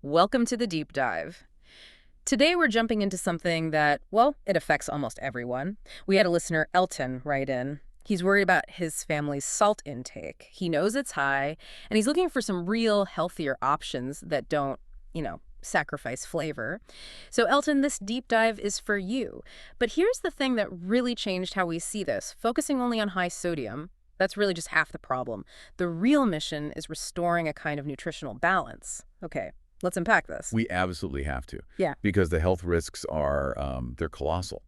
Welcome to the deep dive. Today we're jumping into something that, well, it affects almost everyone. We had a listener, Elton, write in. He's worried about his family's salt intake. He knows it's high, and he's looking for some real healthier options that don't, sacrifice flavor. So Elton, this deep dive is for you. But here's the thing that really changed how we see this. Focusing only on high sodium, that's really just half the problem. The real mission is restoring a kind of nutritional balance. Okay, let's unpack this. We absolutely have to. Yeah. Because the health risks are, they're colossal.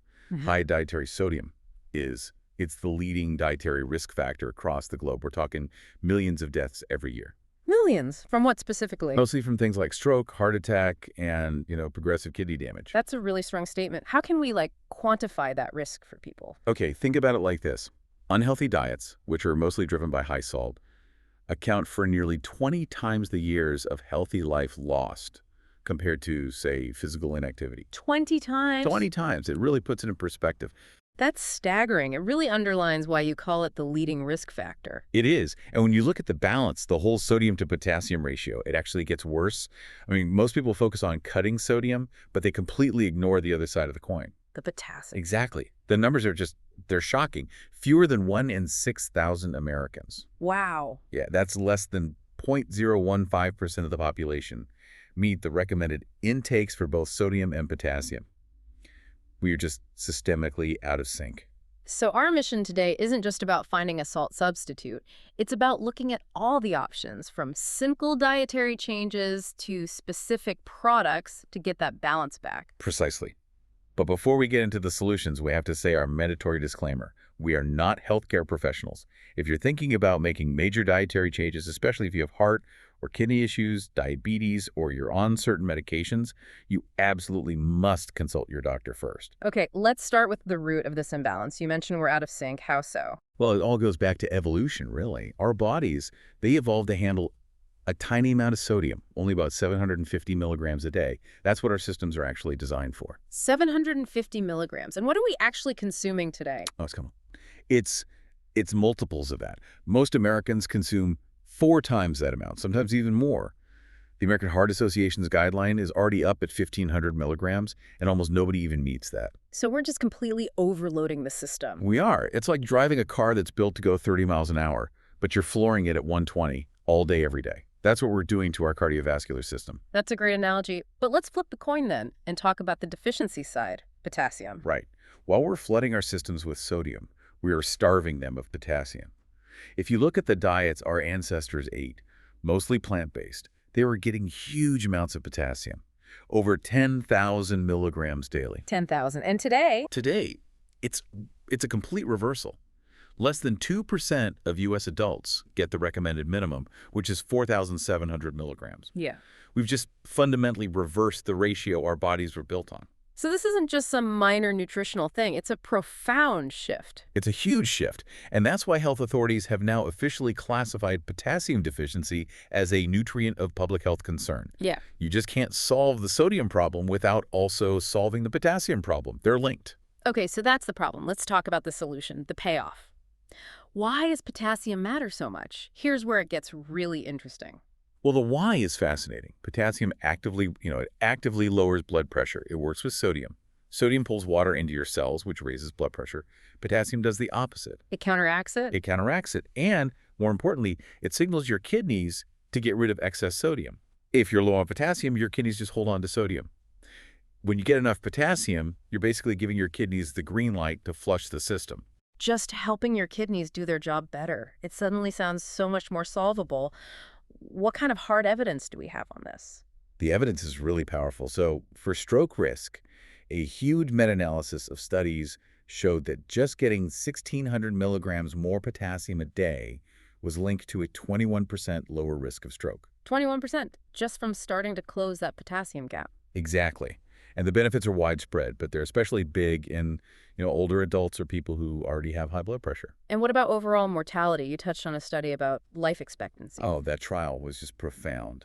High dietary sodium it's the leading dietary risk factor across the globe. We're talking millions of deaths every year. Millions? From what specifically? Mostly from things like stroke, heart attack, and, progressive kidney damage. That's a really strong statement. How can we, quantify that risk for people? Okay, think about it like this. Unhealthy diets, which are mostly driven by high salt, account for nearly 20 times the years of healthy life lost compared to, say, physical inactivity. 20 times? 20 times. It really puts it in perspective. That's staggering. It really underlines why you call it the leading risk factor. It is. And when you look at the balance, the whole sodium to potassium ratio, it actually gets worse. I mean, most people focus on cutting sodium, but they completely ignore the other side of the coin. The potassium. Exactly. The numbers are they're shocking. Fewer than 1 in 6,000 Americans. Wow. Yeah, that's less than 0.015% of the population meet the recommended intakes for both sodium and potassium. We are just systemically out of sync. So our mission today isn't just about finding a salt substitute. It's about looking at all the options, from simple dietary changes to specific products to get that balance back. Precisely. But before we get into the solutions, we have to say our mandatory disclaimer. We are not healthcare professionals. If you're thinking about making major dietary changes, especially if you have heart or kidney issues, diabetes, or you're on certain medications, you absolutely must consult your doctor first. Okay, let's start with the root of this imbalance. You mentioned we're out of sync. How so? Well, it all goes back to evolution, really. Our bodies, they evolved to handle a tiny amount of sodium, only about 750 milligrams a day. That's what our systems are actually designed for. 750 milligrams. And what are we actually consuming today? Oh, come on. It's multiples of that. Most Americans consume 4 times that amount, sometimes even more. The American Heart Association's guideline is already up at 1,500 milligrams, and almost nobody even meets that. So we're just completely overloading the system. We are. It's like driving a car that's built to go 30 miles an hour, but you're flooring it at 120 all day, every day. That's what we're doing to our cardiovascular system. That's a great analogy. But let's flip the coin then and talk about the deficiency side, potassium. Right. While we're flooding our systems with sodium, we are starving them of potassium. If you look at the diets our ancestors ate, mostly plant-based, they were getting huge amounts of potassium, over 10,000 milligrams daily. 10,000. And today? Today, it's a complete reversal. Less than 2% of U.S. adults get the recommended minimum, which is 4,700 milligrams. Yeah. We've just fundamentally reversed the ratio our bodies were built on. So this isn't just some minor nutritional thing. It's a profound shift. It's a huge shift, and that's why health authorities have now officially classified potassium deficiency as a nutrient of public health concern. Yeah. You just can't solve the sodium problem without also solving the potassium problem. They're linked. Okay, so that's the problem. Let's talk about the solution, the payoff. Why does potassium matter so much? Here's where it gets really interesting. Well, the why is fascinating. Potassium actively lowers blood pressure. It works with sodium. Sodium pulls water into your cells, which raises blood pressure. Potassium does the opposite. It counteracts it? It counteracts it. And, more importantly, it signals your kidneys to get rid of excess sodium. If you're low on potassium, your kidneys just hold on to sodium. When you get enough potassium, you're basically giving your kidneys the green light to flush the system. Just helping your kidneys do their job better. It suddenly sounds so much more solvable. What kind of hard evidence do we have on this? The evidence is really powerful. So for stroke risk, a huge meta-analysis of studies showed that just getting 1,600 milligrams more potassium a day was linked to a 21% lower risk of stroke. 21%, just from starting to close that potassium gap. Exactly. And the benefits are widespread, but they're especially big in older adults or people who already have high blood pressure. And what about overall mortality? You touched on a study about life expectancy. Oh, that trial was just profound.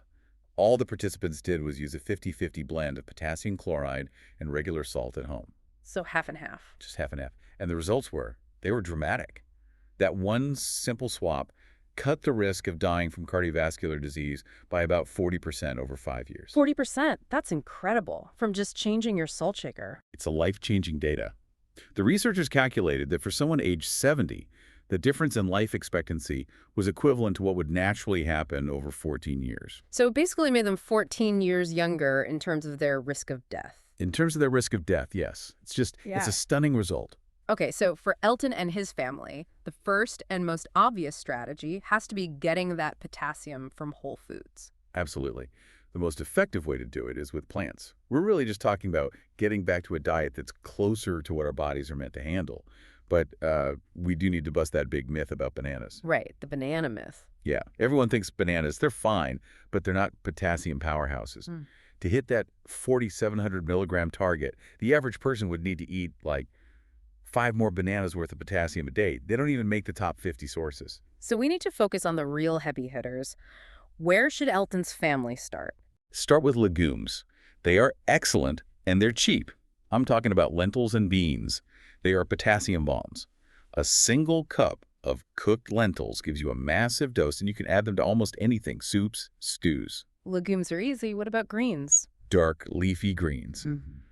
All the participants did was use a 50-50 blend of potassium chloride and regular salt at home. So half and half. Just half and half. And the results were dramatic. That one simple swap cut the risk of dying from cardiovascular disease by about 40% over 5 years. 40%? That's incredible. From just changing your salt shaker. It's a life-changing data. The researchers calculated that for someone aged 70, the difference in life expectancy was equivalent to what would naturally happen over 14 years. So it basically made them 14 years younger in terms of their risk of death. In terms of their risk of death, yes. It's a stunning result. Okay, so for Elton and his family, the first and most obvious strategy has to be getting that potassium from whole foods. Absolutely. The most effective way to do it is with plants. We're really just talking about getting back to a diet that's closer to what our bodies are meant to handle. But we do need to bust that big myth about bananas. Right, the banana myth. Yeah, everyone thinks bananas, they're fine, but they're not potassium powerhouses. To hit that 4,700 milligram target, the average person would need to eat like 5 more bananas worth of potassium a day. They don't even make the top 50 sources. So we need to focus on the real heavy hitters. Where should Elton's family start? Start with legumes. They are excellent and they're cheap. I'm talking about lentils and beans. They are potassium bombs. A single cup of cooked lentils gives you a massive dose, and you can add them to almost anything, soups, stews. Legumes are easy. What about greens? Dark, leafy greens.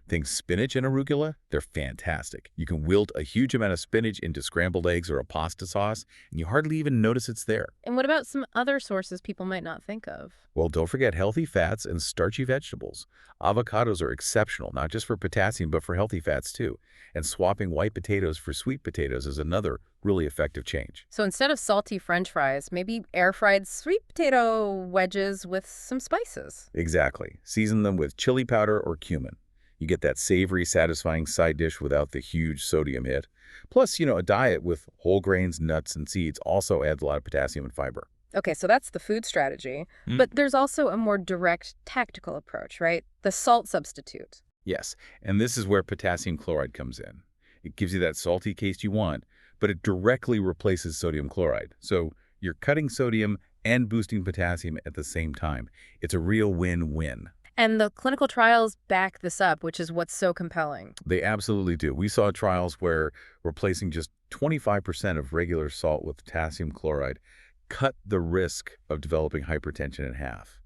Things spinach and arugula, they're fantastic. You can wilt a huge amount of spinach into scrambled eggs or a pasta sauce, and you hardly even notice it's there. And what about some other sources people might not think of? Well, don't forget healthy fats and starchy vegetables. Avocados are exceptional, not just for potassium, but for healthy fats too. And swapping white potatoes for sweet potatoes is another really effective change. So instead of salty French fries, maybe air-fried sweet potato wedges with some spices. Exactly. Season them with chili powder or cumin. You get that savory, satisfying side dish without the huge sodium hit. Plus, a diet with whole grains, nuts, and seeds also adds a lot of potassium and fiber. Okay, so that's the food strategy. But there's also a more direct tactical approach, right? The salt substitute. Yes, and this is where potassium chloride comes in. It gives you that salty taste you want, but it directly replaces sodium chloride. So you're cutting sodium and boosting potassium at the same time. It's a real win-win. And the clinical trials back this up, which is what's so compelling. They absolutely do. We saw trials where replacing just 25% of regular salt with potassium chloride cut the risk of developing hypertension in half.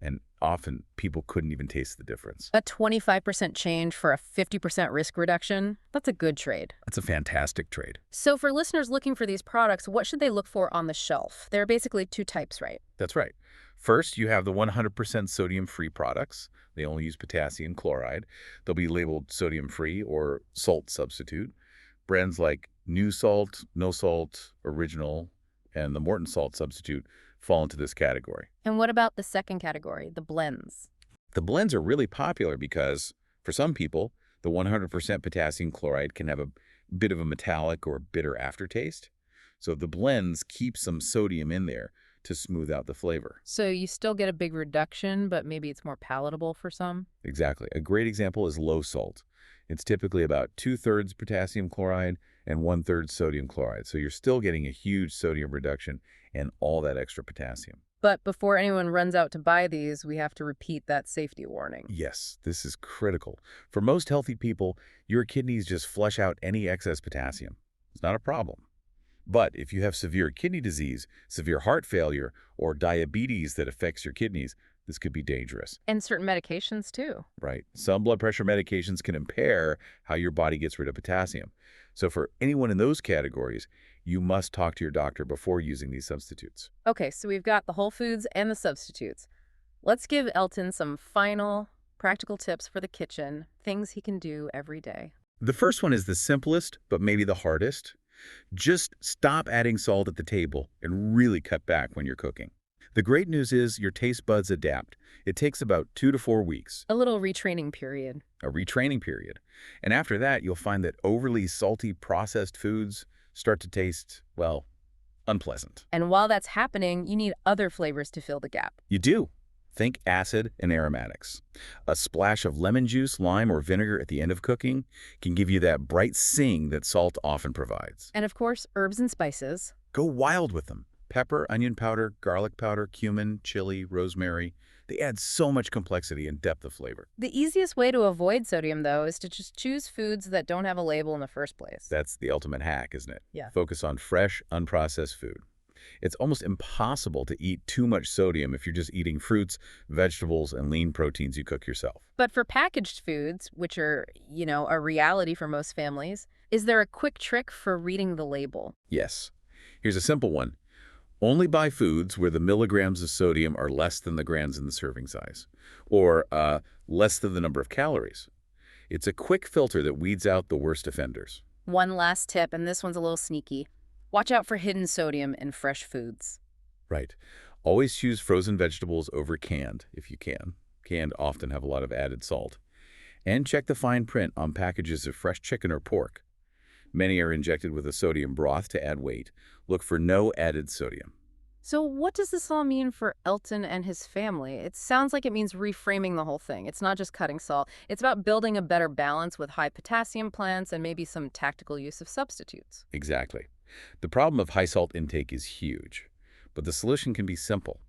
And often people couldn't even taste the difference. A 25% change for a 50% risk reduction, that's a good trade. That's a fantastic trade. So for listeners looking for these products, what should they look for on the shelf? There are basically 2 types, right? That's right. First, you have the 100% sodium-free products. They only use potassium chloride. They'll be labeled sodium-free or salt substitute. Brands like NoSalt, NoSalt, Original, and the Morton salt substitute fall into this category. And what about the second category, the blends? The blends are really popular because, for some people, the 100% potassium chloride can have a bit of a metallic or bitter aftertaste. So the blends keep some sodium in there to smooth out the flavor. So you still get a big reduction, but maybe it's more palatable for some? Exactly. A great example is low salt. It's typically about 2/3 potassium chloride and 1/3 sodium chloride. So you're still getting a huge sodium reduction and all that extra potassium. But before anyone runs out to buy these, we have to repeat that safety warning. Yes, this is critical. For most healthy people, your kidneys just flush out any excess potassium. It's not a problem. But if you have severe kidney disease, severe heart failure, or diabetes that affects your kidneys, this could be dangerous. And certain medications, too. Right. Some blood pressure medications can impair how your body gets rid of potassium. So for anyone in those categories, you must talk to your doctor before using these substitutes. Okay, so we've got the whole foods and the substitutes. Let's give Elton some final practical tips for the kitchen, things he can do every day. The first one is the simplest, but maybe the hardest. Just stop adding salt at the table and really cut back when you're cooking. The great news is your taste buds adapt. It takes about 2 to 4 weeks. A little retraining period. A retraining period. And after that, you'll find that overly salty processed foods start to taste, well, unpleasant. And while that's happening, you need other flavors to fill the gap. You do. Think acid and aromatics. A splash of lemon juice, lime, or vinegar at the end of cooking can give you that bright zing that salt often provides. And of course, herbs and spices. Go wild with them. Pepper, onion powder, garlic powder, cumin, chili, rosemary. They add so much complexity and depth of flavor. The easiest way to avoid sodium, though, is to just choose foods that don't have a label in the first place. That's the ultimate hack, isn't it? Yeah. Focus on fresh, unprocessed food. It's almost impossible to eat too much sodium if you're just eating fruits, vegetables, and lean proteins you cook yourself. But for packaged foods, which are, a reality for most families, is there a quick trick for reading the label? Yes. Here's a simple one. Only buy foods where the milligrams of sodium are less than the grams in the serving size, or less than the number of calories. It's a quick filter that weeds out the worst offenders. One last tip, and this one's a little sneaky. Watch out for hidden sodium in fresh foods. Right. Always choose frozen vegetables over canned, if you can. Canned often have a lot of added salt. And check the fine print on packages of fresh chicken or pork. Many are injected with a sodium broth to add weight. Look for no added sodium. So what does this all mean for Elton and his family? It sounds like it means reframing the whole thing. It's not just cutting salt. It's about building a better balance with high potassium plants and maybe some tactical use of substitutes. Exactly. The problem of high salt intake is huge, but the solution can be simple.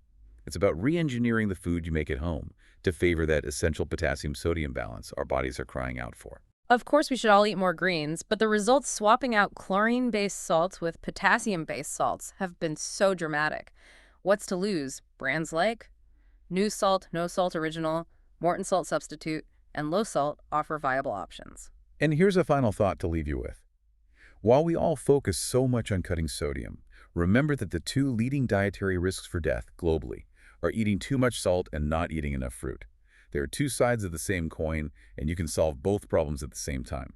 It's about re-engineering the food you make at home to favor that essential potassium-sodium balance our bodies are crying out for. Of course, we should all eat more greens, but the results swapping out chlorine-based salts with potassium-based salts have been so dramatic. What's to lose? Brands like NoSalt, NoSalt Original, Morton Salt Substitute, and Low Salt offer viable options. And here's a final thought to leave you with. While we all focus so much on cutting sodium, remember that the two leading dietary risks for death globally are eating too much salt and not eating enough fruit. There are two sides of the same coin, and you can solve both problems at the same time.